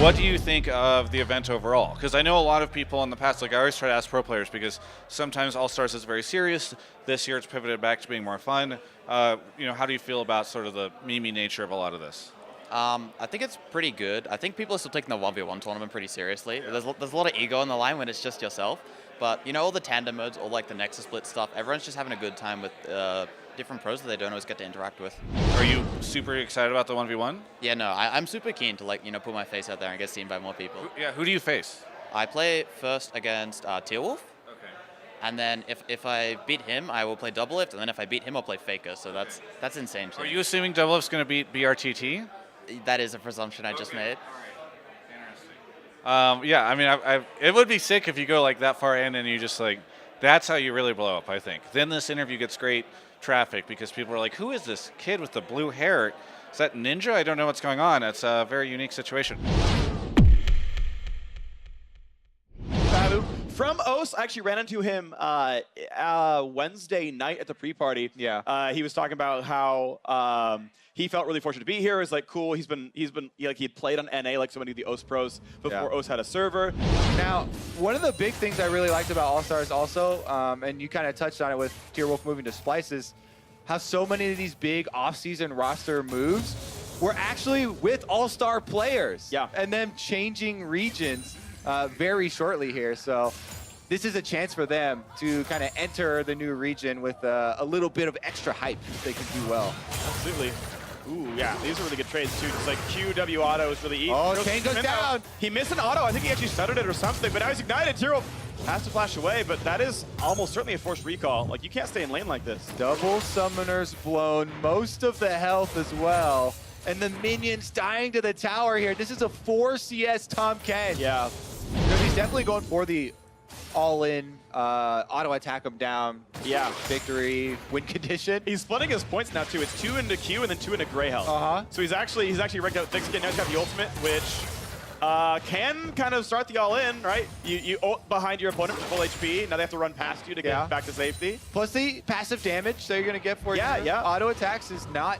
What do you think of the event overall? Because I know a lot of people in the past, like I always try to ask pro players, because sometimes All-Stars is very serious. This year it's pivoted back to being more fun. How do you feel about sort of the meme nature of a lot of this? I think it's pretty good. I think people are still taking the 1v1 tournament pretty seriously. Yeah. There's a lot of ego on the line when it's just yourself. But, all the tandem modes, all like the Nexus split stuff, everyone's just having a good time with different pros that they don't always get to interact with. Are you super excited about the 1v1? Yeah, no, I'm super keen to put my face out there and get seen by more people. Who do you face? I play first against Tearwolf. Okay. And then if I beat him, I will play Double Lift, and then if I beat him, I'll play Faker. So that's insane. Are you assuming Double Lift's going to beat BRTT? That is a presumption I just made. All right. Interesting. It would be sick if you go like that far in and you just that's how you really blow up, I think. Then this interview gets great traffic because people are like, who is this kid with the blue hair? Is that Ninja? I don't know what's going on. It's a very unique situation. Pabu. From Os, I actually ran into him Wednesday night at the pre-party. Yeah. He was talking about how he felt really fortunate to be here. It was like cool. He had played on NA like so many of the Os pros before Os had a server. Now, one of the big things I really liked about All-Stars also, and you kind of touched on it with Tearwolf moving to Splice, is how so many of these big off-season roster moves were actually with All-Star players. Yeah. And them changing regions very shortly here. So this is a chance for them to kind of enter the new region with a little bit of extra hype if they can do well. Absolutely. Ooh, yeah, these are really good trades too. Just like QW auto is really easy. Oh, Chain goes down. He missed an auto. I think he actually stuttered it or something, but now he's ignited. Tiro has to flash away, but that is almost certainly a forced recall. Like, you can't stay in lane like this. Double summoners blown, most of the health as well. And the minions dying to the tower here. This is a 4 CS Tom Kench. Yeah. Because he's definitely going for the all-in auto attack him down. Yeah. Victory, win condition. He's splitting his points now too. It's 2 into Q and then 2 into Grey Health. So he's actually ranked out thick skin. Now he's got the ultimate, which can kind of start the all-in, right? You ult behind your opponent for full HP. Now they have to run past you to get back to safety. Plus the passive damage that you're going to get for auto attacks is not,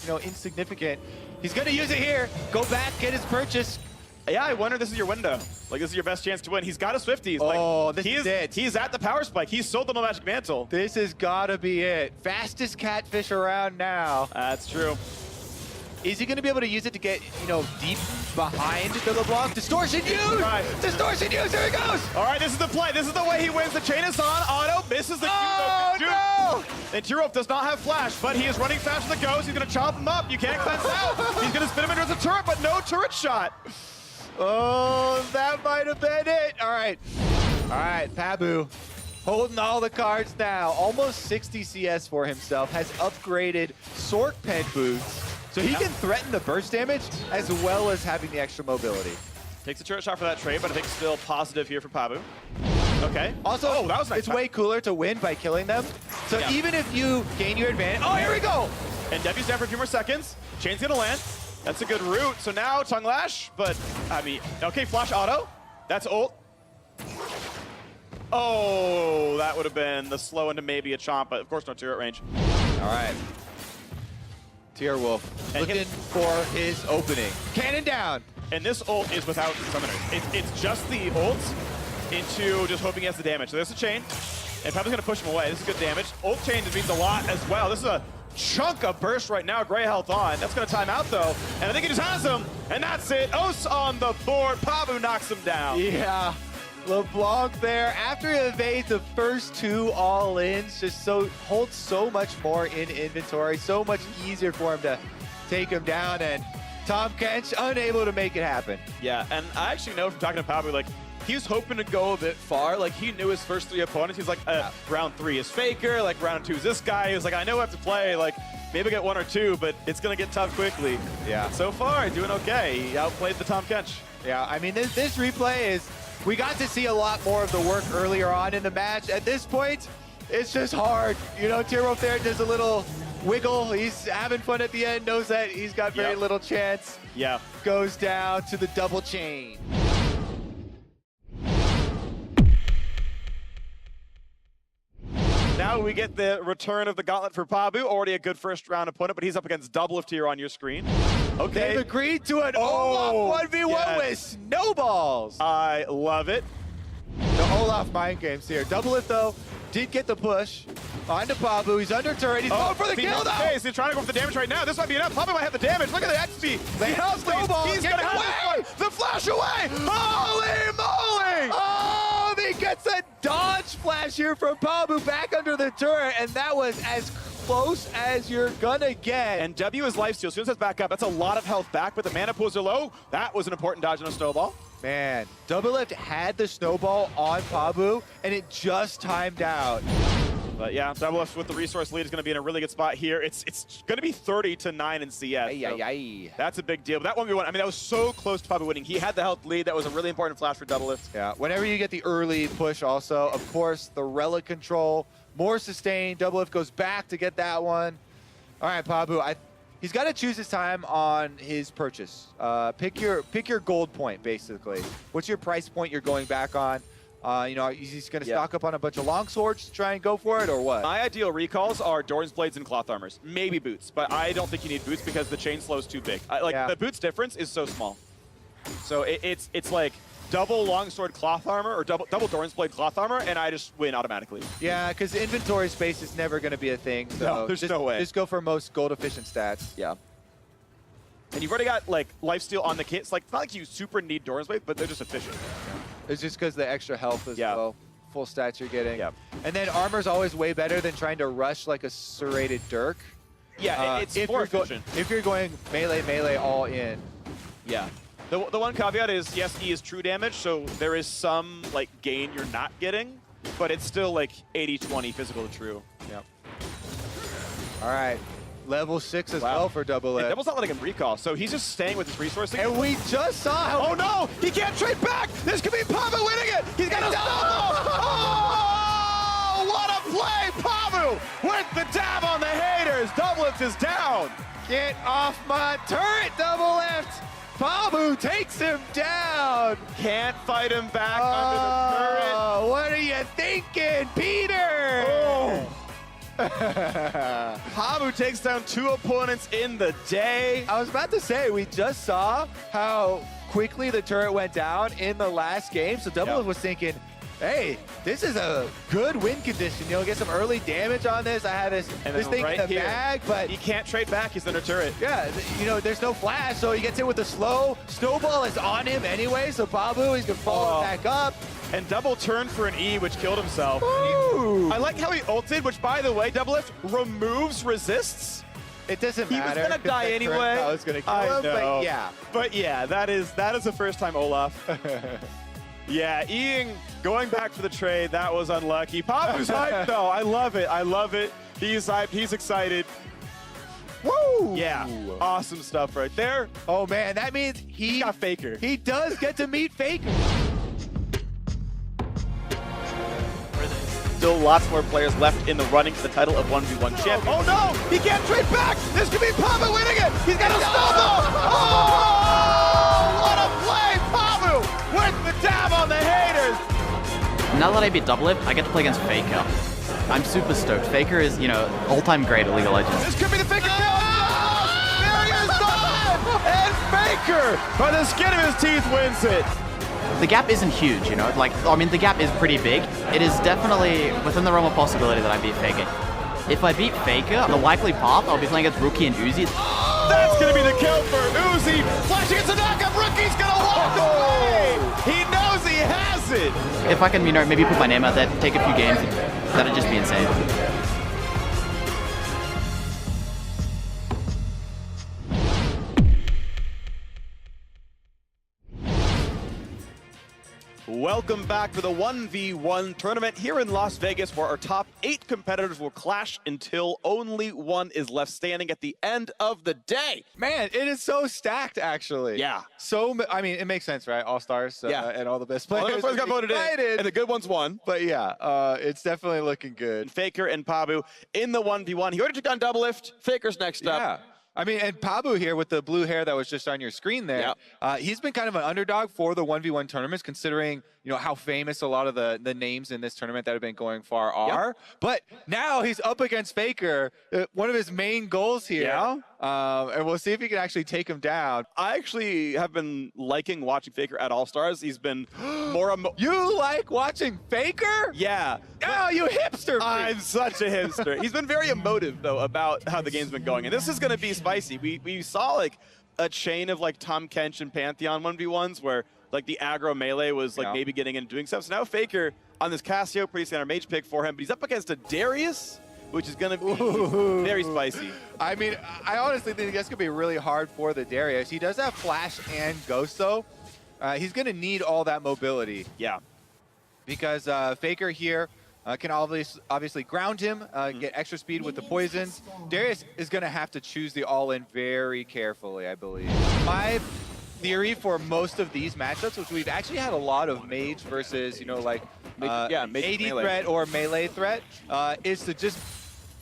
insignificant. He's going to use it here. Go back, get his purchase. Yeah, I wonder if this is your window. Like, this is your best chance to win. He's got his 50s. Oh, like, this is it. He's at the power spike. He's sold the No Magic Mantle. This has got to be it. Fastest catfish around now. That's true. Is he going to be able to use it to get, deep behind the LeBlanc? Distortion use! Right. Distortion use! Here he goes! All right, this is the play. This is the way he wins. The chain is on. Auto misses the Q. No! And Tiro does not have flash, but he is running fast with the Ghost. He's going to chop him up. You can't cleanse out. He's going to spin him into the turret, but no turret shot. Oh, that might have been it. All right, Pabu holding all the cards now. Almost 60 CS for himself. Has upgraded Sork Pen boots, so he can threaten the burst damage as well as having the extra mobility. Takes a turret shot for that trade, but I think still positive here for Pabu. Okay. Also, that was nice. It's way cooler to win by killing them. So even if you gain your advantage, oh, here we go. And Debu's down for a few more seconds. Chain's gonna land. That's a good route. So now Tongue Lash, but okay, flash auto. That's ult. Oh, that would have been the slow into maybe a chomp, but of course no turret range. All right. Tearwolf looking for his opening. Cannon down. And this ult is without summoners. It's just the ult into just hoping he has the damage. So there's the chain, and Pabu's gonna push him away. This is good damage. Ult chain means a lot as well. This is a chunk of burst right now. Gray health on. That's going to time out though. And I think he just has him. And that's it. Os on the board. Pabu knocks him down. Yeah. LeBlanc there. After he evades the first 2 all-ins, just holds so much more in inventory. So much easier for him to take him down. And Tom Kench unable to make it happen. Yeah, and I actually know from talking to Pabu, like, he was hoping to go a bit far. Like, he knew his first 3 opponents. He's like, round 3 is Faker. Like, round 2 is this guy. He was like, I know I have to play. Like, maybe get 1 or 2, but it's going to get tough quickly. Yeah. So far, doing okay. He outplayed the Tom Kench. Yeah, I mean, this replay is, we got to see a lot more of the work earlier on in the match. At this point, it's just hard. Tearwolf there does a little wiggle. He's having fun at the end, knows that he's got very little chance. Yeah. Goes down to the double chain. Now now we get the return of the gauntlet for Pabu. Already a good first round opponent, but he's up against Doublelift here on your screen. Okay. They've agreed to an Oh, Olaf 1v1 yes. with snowballs. I love it. The Olaf mind games here. Doublelift, though, did get the push onto Pabu. He's under turret. He's going for the kill, though. He's trying to go for the damage right now. This might be enough. Pabu might have the damage. Look at the XP. They have snowballs. He's Get going to away. have this one. The flash away. Holy moly. Oh, he gets a dodge flash here from Pabu back under the turret, and that was as close as you're gonna get. And W is lifesteal. As soon as that's back up, that's a lot of health back, but the mana pools are low. That was an important dodge on a snowball. Man, Doublelift had the snowball on Pabu, and it just timed out. But yeah, Doublelift with the resource lead is going to be in a really good spot here. It's going to be 30-9 in CS. So that's a big deal. But that 1v1, I mean, that was so close to Pabu winning. He had the health lead. That was a really important flash for Doublelift. Yeah, whenever you get the early push also, of course, the relic control, more sustain. Doublelift goes back to get that one. All right, Pabu, he's got to choose his time on his purchase. Pick your gold point, basically. What's your price point you're going back on? You know, he's going to stock up on a bunch of long swords to try and go for it, or what? My ideal recalls are Doran's Blades and Cloth Armors. Maybe boots, but I don't think you need boots because the chain slow is too big. The boots difference is so small. So it's like double longsword cloth armor or double Doran's Blade cloth armor, and I just win automatically. Yeah, because inventory space is never going to be a thing. So No, there's no way. Just go for most gold efficient stats. Yeah. And you've already got like lifesteal on the kit. It's like it's not like you super need Doran's Blade, but they're just efficient. It's just because the extra health as Yeah. well. Full stats you're getting. Yeah. And then armor's always way better than trying to rush like a serrated Dirk. Yeah, it's if more you're efficient. if you're going melee all in. Yeah. The one caveat is, yes, E is true damage, so there is some like gain you're not getting, but it's still like 80-20 physical to true. Yep. All right. Level 6 as Wow. well for Doublelift. And Double's not letting him recall, so he's just staying with his resourcing. And we just saw how... Oh no! He can't trade back! This could be Pabu winning it! He's got a snowball! Oh! What a play! Pabu with the dab on the haters! Doublelift is down! Get off my turret, Doublelift! Pabu takes him down! Can't fight him back under the turret. Oh, what are you thinking, Peter? Oh! Pabu takes down 2 opponents in the day. I was about to say, we just saw how quickly the turret went down in the last game, so Doublelift was thinking, hey, this is a good win condition. You'll get some early damage on this. I have this thing right in the here, bag, but he can't trade back. He's under turret. yeah, you know, there's no flash, so he gets hit with the slow. Snowball is on him anyway, so Pabu, he's gonna follow back up. And double turn for an E, which killed himself. Ooh. I like how he ulted, which, by the way, Doublelift removes resists. It doesn't He matter. was gonna 'cause die that anyway. turret power is gonna kill I him, know. but yeah. But yeah, that is the first time Olaf. Yeah, going back for the trade, that was unlucky. Pabu's hyped though. I love it. I love it. He's hyped. He's excited. Woo! Yeah, awesome stuff right there. Oh man, that means he Got Faker. He does get to meet Faker. Still lots more players left in the running for the title of 1v1 champion. Oh no! He can't trade back! This could be Pabu winning it! He's got a snowball! Oh! What a play! Pabu with the dab on the haters! Now that I beat Doublelift, I get to play against Faker. I'm super stoked. Faker is, you know, all-time great at League of Legends. This could be the Faker kill! There he is! And Faker, by the skin of his teeth, wins it. The gap isn't huge, you know, like, I mean, the gap is pretty big. It is definitely within the realm of possibility that I beat Faker. If I beat Faker, the likely path, I'll be playing against Rookie and Uzi. That's going to be the kill for Uzi. Flashing into knockup. Rookie's going to walk away. He knows he has it. If I can, you know, maybe put my name out there, take a few games, that'd just be insane. Welcome back to the 1v1 tournament here in Las Vegas, where our top 8 competitors will clash until only one is left standing at the end of the day. Man, it is so stacked, actually. Yeah. I mean, it makes sense, right? All stars and all the best All players. the players got voted in, Excited. and the good ones won. But yeah, it's definitely looking good. Faker and Pabu in the 1v1. He already took on Doublelift. Faker's next up. Yeah. I mean, and Pabu here with the blue hair that was just on your screen there, he's been kind of an underdog for the 1v1 tournaments, considering how famous a lot of the names in this tournament that have been going far are. But now he's up against Faker, one of his main goals here. And we'll see if he can actually take him down. I actually have been liking watching Faker at All-Stars. He's been more... You like watching Faker? Yeah. Oh, you hipster! I'm such a hipster. He's been very emotive, though, about how the game's been going. And this is going to be spicy. We saw, like, a chain of, like, Tom Kench and Pantheon 1v1s where, like, the aggro melee was, like, maybe getting in and doing stuff. So now Faker on this Cassio, pretty standard mage pick for him. But he's up against a Darius, which is going to be very spicy. I mean, I honestly think that's going to be really hard for the Darius. He does have Flash and Ghost, though. He's going to need all that mobility. Yeah. Because Faker here can obviously ground him, get extra speed with the poisons. Darius is going to have to choose the all-in very carefully, I believe. My theory for most of these matchups, which we've actually had a lot of mage versus, like AD threat or melee threat, is to just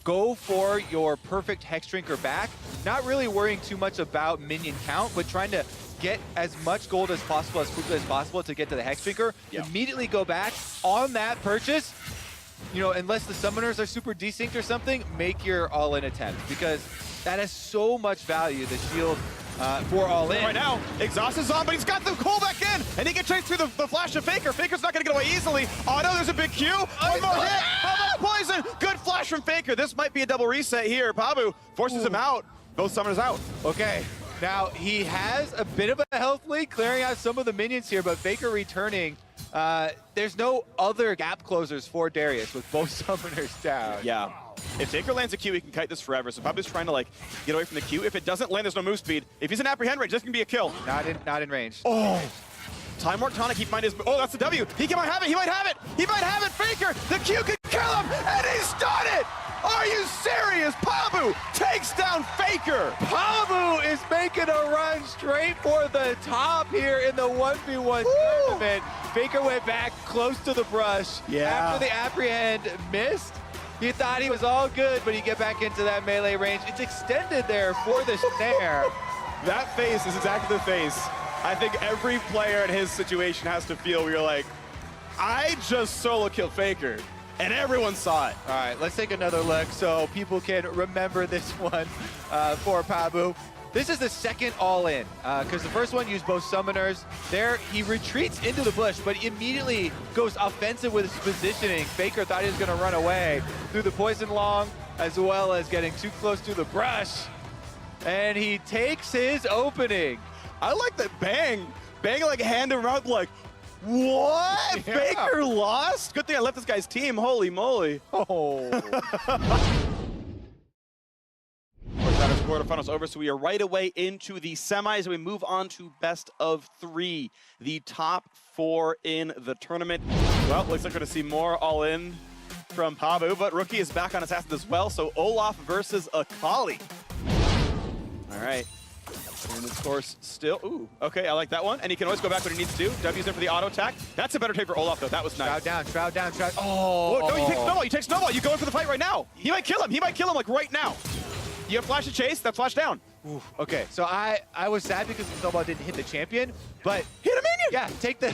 go for your perfect Hex Drinker back, not really worrying too much about minion count, but trying to get as much gold as possible, as quickly as possible to get to the Hex Drinker, immediately go back on that purchase, unless the summoners are super desynced or something, make your all-in attempt, because that has so much value, the shield for all-in. Right now, Exhaust is on, but he's got the call back in, and he can chase through the flash of Faker. Faker's not going to get away easily. Oh no, there's a big Q. One more hit. How about poison? Good flash from Faker. This might be a double reset here. Pabu forces him out. Both summoners out. Okay. Now, he has a bit of a health lead, clearing out some of the minions here, but Faker returning. There's no other gap closers for Darius with both summoners down. Yeah. If Faker lands a Q, he can kite this forever. So Pabu's trying to get away from the Q. If it doesn't land, there's no move speed. If he's in apprehend range, this can be a kill. Not in range. Oh. Time Warp Tonic, keep in mind his... Oh, that's the W. He might have it. He might have it. He might have it. Faker, the Q can kill him, and he's done it. Are you serious? Pabu takes down Faker. Pabu is making a run straight for the top here in the 1v1 tournament. Faker went back close to the brush. After the apprehend missed, he thought he was all good, but he get back into that melee range. It's extended there for the snare. That face is exactly the face I think every player in his situation has to feel where you're like, I just solo killed Faker. And everyone saw it. All right, let's take another look so people can remember this one for Pabu. This is the second all-in, because the first one used both summoners. There, he retreats into the bush, but immediately goes offensive with his positioning. Faker thought he was going to run away through the poison long, as well as getting too close to the brush. And he takes his opening. I like that Bang hand him around like, what? Faker lost? Good thing I left this guy's team. Holy moly. Oh. Quarterfinals over, so we are right away into the semis, and we move on to best of 3, the top 4 in the tournament. Well, looks like we're going to see more all-in from Pabu, but Rookie is back on Assassin as well, so Olaf versus Akali. All right. And this course still, ooh, okay, I like that one. And he can always go back when he needs to do. W's in for the auto attack. That's a better trade for Olaf, though. That was nice. Shroud down. Oh. No, you take Snowball. You take Snowball. You go in for the fight right now. He might kill him. Like right now. You have Flash to chase. That Flash down. Oof. Okay, so I was sad because the Snowball didn't hit the champion, but hit a minion. Yeah, take the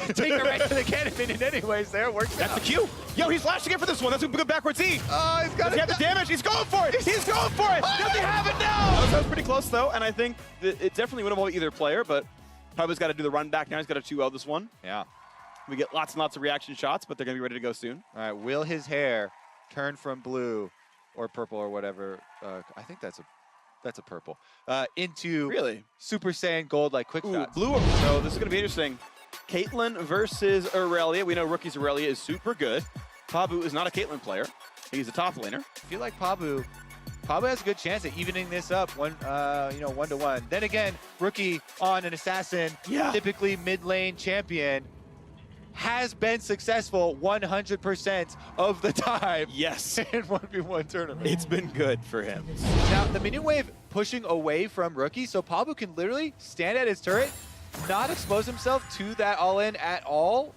right to the cannon minion anyways. There, works That's out. the Q. Yo, he's flashing in for this one. That's a good backwards E. Oh, he's got the damage. He's going for it. He's going for it. Does he have it now? That was pretty close though, and I think it's definitely winnable with either player, but Pabu's got to do the run back now. He's got to 2-0 this one. Yeah. We get lots and lots of reaction shots, but they're going to be ready to go soon. All right, will his hair turn from blue or purple or whatever? I think that's a purple. Into really Super Saiyan Gold like quick shots. Blue. So this is going to be interesting. Caitlyn versus Aurelia. We know Rookie's Aurelia is super good. Pabu is not a Caitlyn player. He's a top laner. I feel like Pabu has a good chance at evening this up 1-1. Then again, Rookie on an Assassin, typically mid lane champion, has been successful 100% of the time. Yes. In 1v1 tournament. It's been good for him. Now, the minion wave pushing away from Rookie, so Pabu can literally stand at his turret, not expose himself to that all-in at all.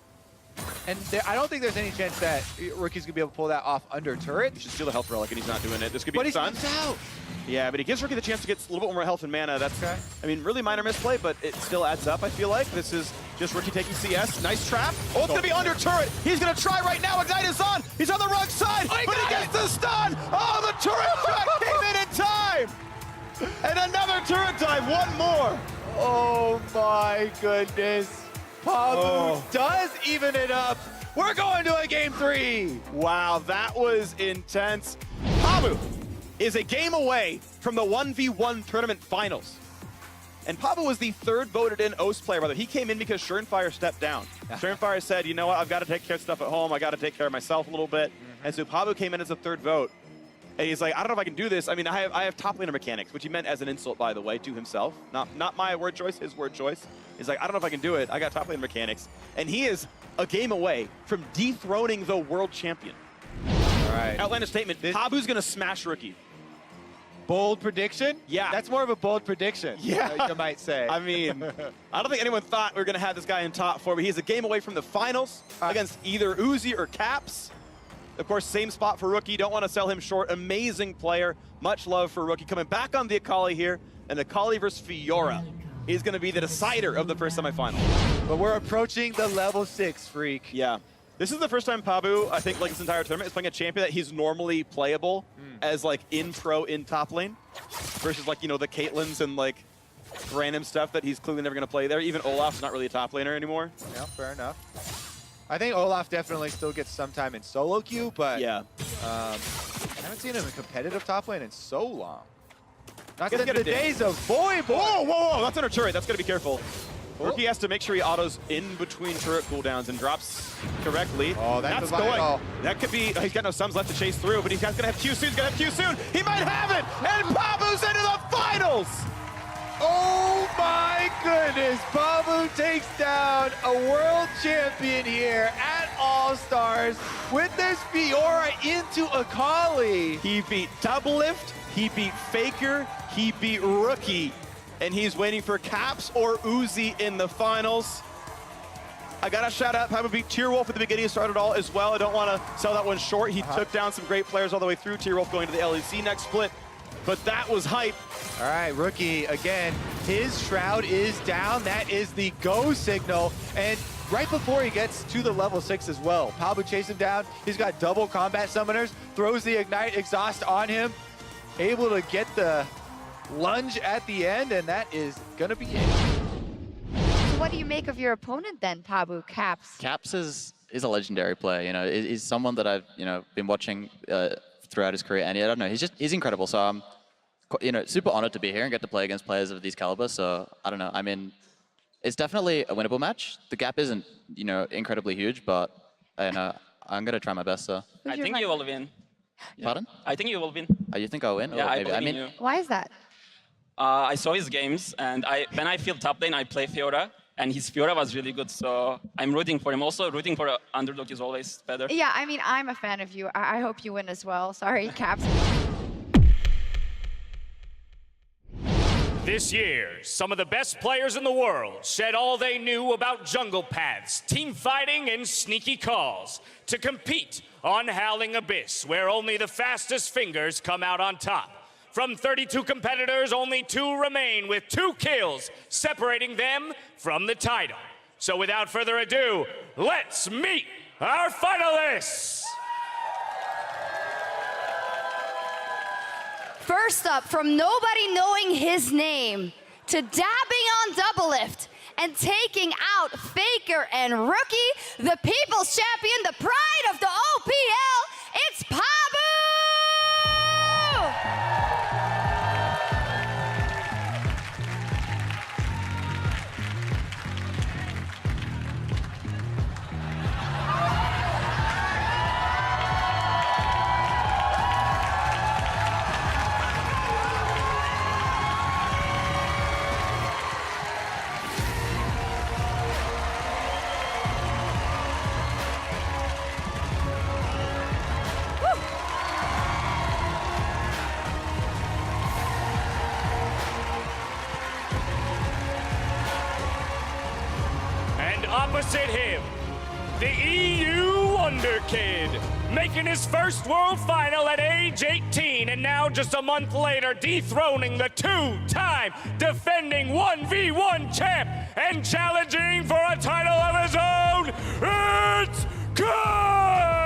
And I don't think there's any chance that Rookie's going to be able to pull that off under turret. He should steal the health relic, and he's not doing it. This could be but stun. He's out. Yeah, but it gives Rookie the chance to get a little bit more health and mana. That's, I mean, really minor misplay, but it still adds up, I feel like. This is just Rookie taking CS. Nice trap. Oh, it's going to be under turret. He's going to try right now. Ignite is on. He's on the wrong side, but he gets the stun. Oh, the turret trap came in time. And another turret dive, one more. Oh my goodness. Pabu does even it up. We're going to a game 3. Wow, that was intense. Pabu is a game away from the 1v1 tournament finals. And Pabu was the 3rd voted in OS player, brother. He came in because Surenfire stepped down. Surenfire said, you know what, I've got to take care of stuff at home. I got to take care of myself a little bit. And so Pabu came in as a 3rd vote. And he's like, I don't know if I can do this. I mean, I have top laner mechanics, which he meant as an insult, by the way, to himself. Not my word choice, his word choice. He's like, I don't know if I can do it. I got top laner mechanics. And he is a game away from dethroning the world champion. All right. Outlandish statement, Pabu's going to smash Rookie. Bold prediction? Yeah. That's more of a bold prediction. Yeah. You might say. I mean, I don't think anyone thought we were going to have this guy in top 4, but he's a game away from the finals against either Uzi or Caps. Of course, same spot for Rookie. Don't want to sell him short. Amazing player. Much love for Rookie. Coming back on the Akali here. And Akali versus Fiora is going to be the decider of the first semifinal. But we're approaching the level 6, Freak. Yeah. This is the first time Pabu, I think, like this entire tournament, is playing a champion that he's normally playable as, like, in top lane. Versus, like, you know, the Caitlyn's and, like, random stuff that he's clearly never going to play there. Even Olaf's not really a top laner anymore. Yeah, fair enough. I think Olaf definitely still gets some time in solo queue, but yeah, I haven't seen him in competitive top lane in so long. Not Gonna since get the a days of Boy. Whoa, whoa, whoa, that's under turret. That's got to be careful. Rookie has to make sure he autos in between turret cooldowns and drops correctly. Oh, that's going. vital. That could be, he's got no sums left to chase through, but he's going to have Q soon. He's going to have Q soon. He might have it, and Pabu's into the finals. Oh my goodness, Pabu takes down a world champion here at All-Stars with this Fiora into Akali. He beat Doublelift, he beat Faker, he beat Rookie, and he's waiting for Caps or Uzi in the finals. I gotta shout out, Pabu beat Tierwolf at the beginning, started all as well. I don't want to sell that one short. He took down some great players all the way through. Tierwolf going to the LEC next split, but that was hype. All right, Rookie, again, his Shroud is down. That is the go signal. And right before he gets to the level 6 as well, Pabu chased him down. He's got double combat summoners, throws the Ignite Exhaust on him, able to get the lunge at the end, and that is going to be it. So what do you make of your opponent then, Pabu, Caps? Caps is a legendary player. You know, he's someone that I've been watching throughout his career, and I don't know, he's incredible. So I'm super honored to be here and get to play against players of these caliber. So I don't know. I mean, it's definitely a winnable match. The gap isn't incredibly huge, but I'm gonna try my best. So Who's I your think you will win. pardon? I think you will win. Oh, you think I'll win? Yeah, Or I maybe. believe I in mean, you. Why is that? I saw his games, and when I feel top lane, I play Fiora, and his Fiora was really good. So I'm rooting for him. Also, rooting for an underdog is always better. Yeah, I mean, I'm a fan of you. I hope you win as well. Sorry, Caps. This year, some of the best players in the world said all they knew about jungle paths, team fighting, and sneaky calls to compete on Howling Abyss, where only the fastest fingers come out on top. From 32 competitors, only 2 remain, with 2 kills separating them from the title. So without further ado, let's meet our finalists! First up, from nobody knowing his name to dabbing on Doublelift and taking out Faker and Rookie, the People's Champion, the pride of the OPL, it's Pabu! And opposite him, the EU Wonder Kid, making his first world final at age 18, and now just a month later, dethroning the two-time defending 1v1 champ and challenging for a title of his own, it's Cubs!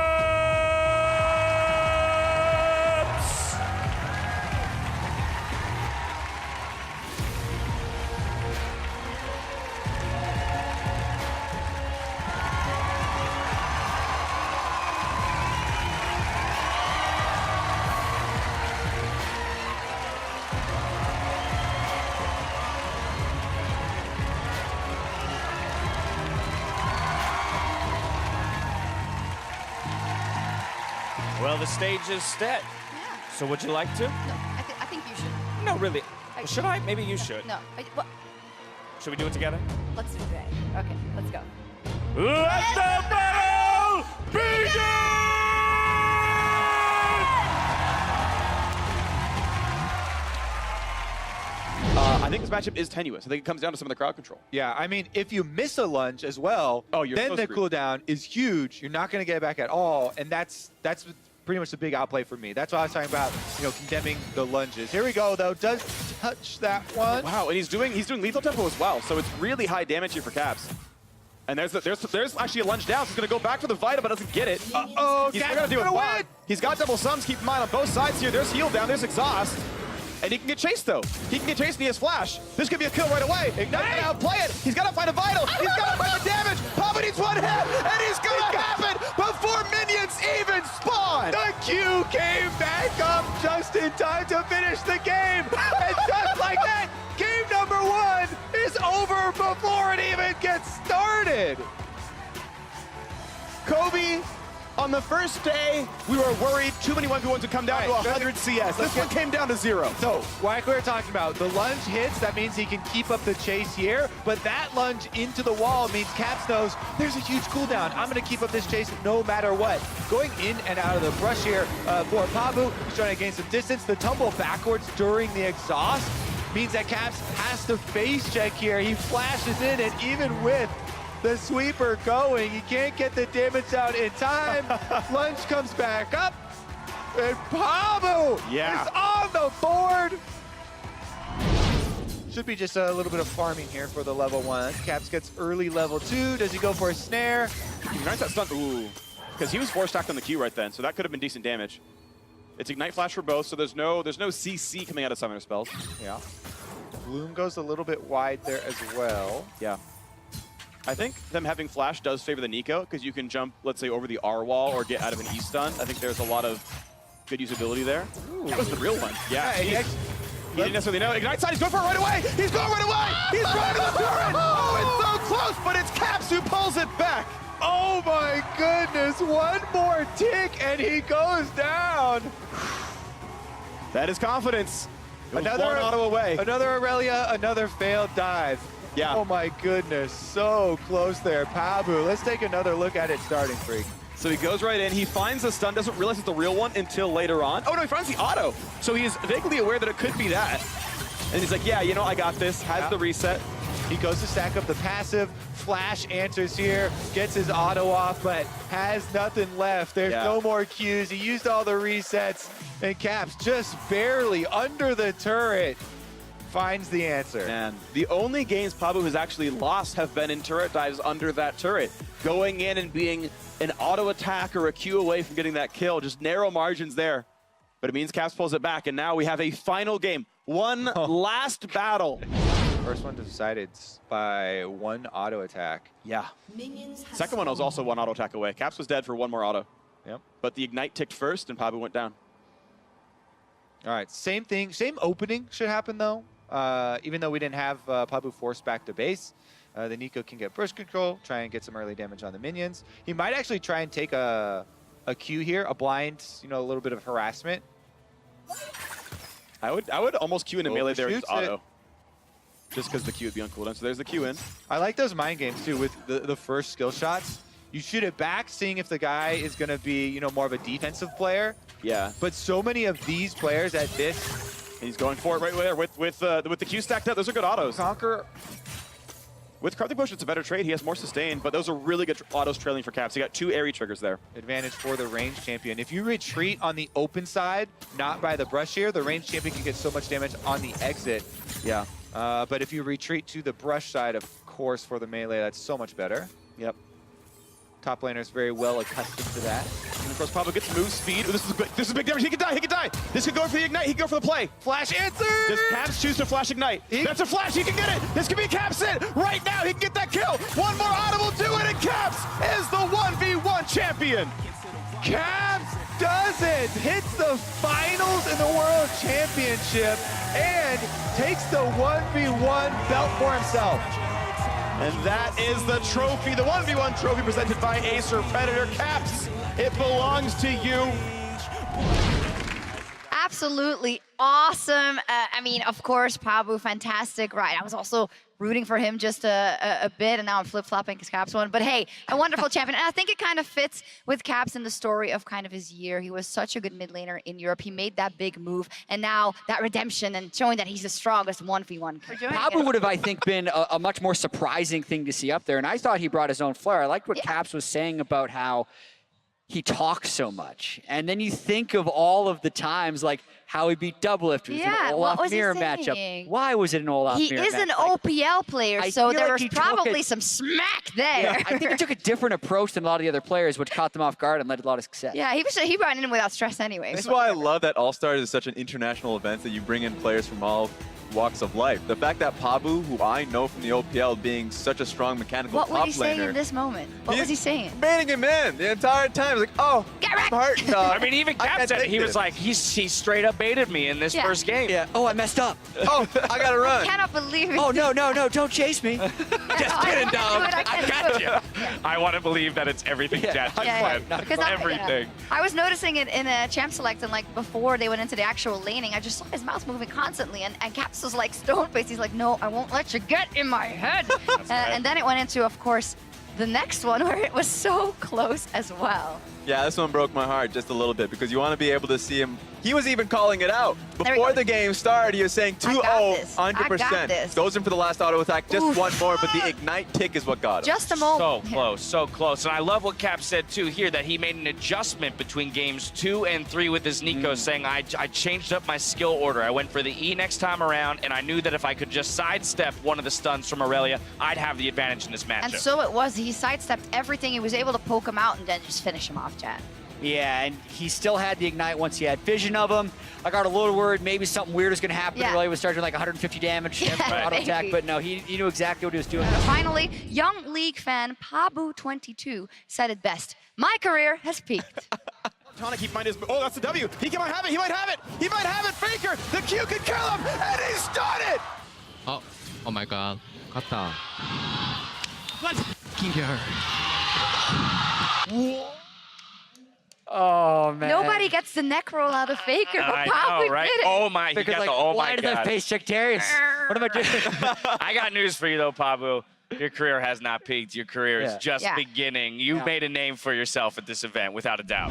Well, the stage is set. Yeah. So would you like to? No, I think you should. No, really. Well, should I? Maybe you should. No. Well, Should we do it together? let's do it. Okay, let's go. Let the battle begin! I think this matchup is tenuous. I think it comes down to some of the crowd control. Yeah, I mean, if you miss a lunge as well, Oh, you're then so the screwed. cooldown is huge. You're not going to get it back at all, and that's pretty much the big outplay for me. That's why I was talking about, condemning the lunges. Here we go, though. Does touch that one. Wow, and he's doing lethal tempo as well, so it's really high damage here for Caps. And there's actually a lunge down, so he's gonna go back for the Vita, but doesn't get it. Uh-oh, He's Caps gonna do gonna it. win! He's got double sums. Keep in mind on both sides here. There's heal down. There's exhaust. And he can get chased, though. He can get chased, and he has flash. This could be a kill right away. Ignite can outplay it. He's got to find a vital. He's got to find the damage. Pabu needs one hit, and he's going to have it before minions even spawn. The Q came back up just in time to finish the game. And just like that, game number 1 is over before it even gets started. Kobe, on the first day, we were worried too many 1v1s would come down to Right, 100 CS. This one came down to 0. So, like we were talking about, the lunge hits, that means he can keep up the chase here, but that lunge into the wall means Caps knows there's a huge cooldown. I'm going to keep up this chase no matter what. Going in and out of the brush here for Pabu, he's trying to gain some distance. The tumble backwards during the exhaust means that Caps has to face check here. He flashes in, and even with the sweeper going, he can't get the damage out in time. Lunge comes back up, and Pabu is on the board. Should be just a little bit of farming here for the level 1. Caps gets early level 2. Does he go for a snare? Ignites that stun. Ooh. Because he was 4-stacked on the Q right then, so that could have been decent damage. It's Ignite Flash for both, so there's no CC coming out of Summoner spells. Yeah. Bloom goes a little bit wide there as well. Yeah. I think them having Flash does favor the Nico, because you can jump, let's say, over the R wall or get out of an E stun. I think there's a lot of good usability there. Ooh. That was the real one. Yeah. He didn't necessarily know. Ignite side, he's going for it right away! He's going right away! He's running to the turret! Oh, it's so close, but it's Caps who pulls it back! Oh my goodness, one more tick and he goes down. That is confidence. Another one auto away. Another Aurelia, another failed dive. Yeah. Oh my goodness, so close there. Pabu, let's take another look at it starting, Freak. So he goes right in, he finds the stun, doesn't realize it's the real one until later on. Oh no, he finds the auto. So he is vaguely aware that it could be that. And he's like, yeah, I got this, has the reset. He goes to stack up the passive. Flash answers here, gets his auto off, but has nothing left. There's no more Qs. He used all the resets, and Caps just barely under the turret finds the answer. And the only games Pabu has actually lost have been in turret dives under that turret. Going in and being an auto attack or a Q away from getting that kill. Just narrow margins there. But it means Caps pulls it back, and now we have a final game. One last battle. First one decided by one auto attack. Yeah. Second one was also one auto attack away. Caps was dead for one more auto. Yep. But the Ignite ticked first, and Pabu went down. All right, same thing. Same opening should happen, though. Even though we didn't have Pabu forced back to base. The Nico can get burst control, try and get some early damage on the minions. He might actually try and take a Q here, a blind, a little bit of harassment. I would almost Q in a melee there and just Overshoots auto. Just because the Q would be on cooldown. So there's the Q in. I like those mind games, too, with the first skill shots. You shoot it back, seeing if the guy is going to be, more of a defensive player. Yeah. But so many of these players at this... And he's going for it right there with the Q stacked up. Those are good autos. Conquer... With Karthik Push, it's a better trade. He has more sustain, but those are really good autos trailing for Caps. He got 2 airy triggers there. Advantage for the range champion. If you retreat on the open side, not by the brush here, the range champion can get so much damage on the exit. Yeah. But if you retreat to the brush side, of course, for the melee, that's so much better. Yep. Top laner is very well accustomed to that. And of course, Pabu gets move speed. Ooh, this is big damage. He could die. He could die. This could go for the ignite. He could go for the play. Flash answer! Does Caps choose to flash ignite? That's a flash. He can get it. This could be Caps in right now. He can get that kill. One more audible do it, and Caps is the 1v1 champion. Caps does it! Hits the finals in the World Championship and takes the 1v1 belt for himself. And that is the trophy, the 1v1 trophy presented by Acer Predator. Caps, it belongs to you. Absolutely awesome. I mean, of course, Pabu, fantastic, right? I was also rooting for him just a bit, and now I'm flip-flopping because Caps won. But hey, a wonderful champion. And I think it kind of fits with Caps in the story of kind of his year. He was such a good mid laner in Europe. He made that big move, and now that redemption and showing that he's the strongest 1v1. Pabu would have, I think, been a much more surprising thing to see up there, and I thought he brought his own flair. I liked what Caps was saying about how he talks so much. And then you think of all of the times, like how he beat Doublelift. It was an Olaf Mirror matchup. Why was it an Olaf Mirror matchup? He is an OPL player, so there was probably some smack there. Yeah, I think he took a different approach than a lot of the other players, which caught them off guard and led to a lot of success. Yeah, he brought it in without stress anyway. This is why I love that All-Stars is such an international event that you bring in players from all walks of life. The fact that Pabu, who I know from the OPL being such a strong mechanical top laner. What was he saying in this moment? What was he saying? Baiting him in the entire time. He's like, oh, get wrecked! heart. I mean, even Cap said it. He was like, he straight up baited me in this first game. Yeah. Oh, I messed up. Oh, I gotta run. I cannot believe it. Oh, no, don't chase me. Just kidding, dog. I got you. I want to believe that it's everything Jet said. Because everything. I was noticing it in a champ select, and like before they went into the actual laning, I just saw his mouth moving constantly, and Caps was like stone-faced. He's like, no, I won't let you get in my head. And then it went into, of course, the next one where it was so close as well. Yeah, this one broke my heart just a little bit because you want to be able to see him. He was even calling it out. Before the game started, he was saying 2-0, 100%. Goes in for the last auto attack, just one more, but the ignite tick is what got him. Just a moment. So close, so close. And I love what Cap said too here, that he made an adjustment between games 2 and 3 with his Nico, saying I changed up my skill order. I went for the E next time around, and I knew that if I could just sidestep one of the stuns from Aurelia, I'd have the advantage in this matchup. And so it was. He sidestepped everything. He was able to poke him out and then just finish him off, Chad. Yeah, and he still had the ignite once he had vision of him. I got a little worried maybe something weird was going to happen. Yeah. Really was starting like 150 damage auto attack, but no, he knew exactly what he was doing. Finally, young league fan Pabu22 said it best. My career has peaked. Tonic, keep in mind his. Oh, that's the W. He might have it. He might have it. He might have it. Faker. The Q can kill him, and he's done it. Oh my God. 갔다. Let's get her. Oh, man. Nobody gets the neck roll out of Faker, but I Pabu know, right? did it. Oh my, he Because, got like, the oh why my did I God. face check Darius? What am I doing? I got news for you though, Pabu. Your career has not peaked. Your career is just beginning. You've made a name for yourself at this event, without a doubt.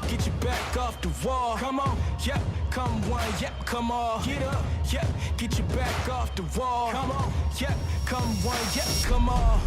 Get your back off the wall. Come on, yep, come one, yep, come on. Get up, yep, get your back off the wall. Come on, yep, come one, yep, come on.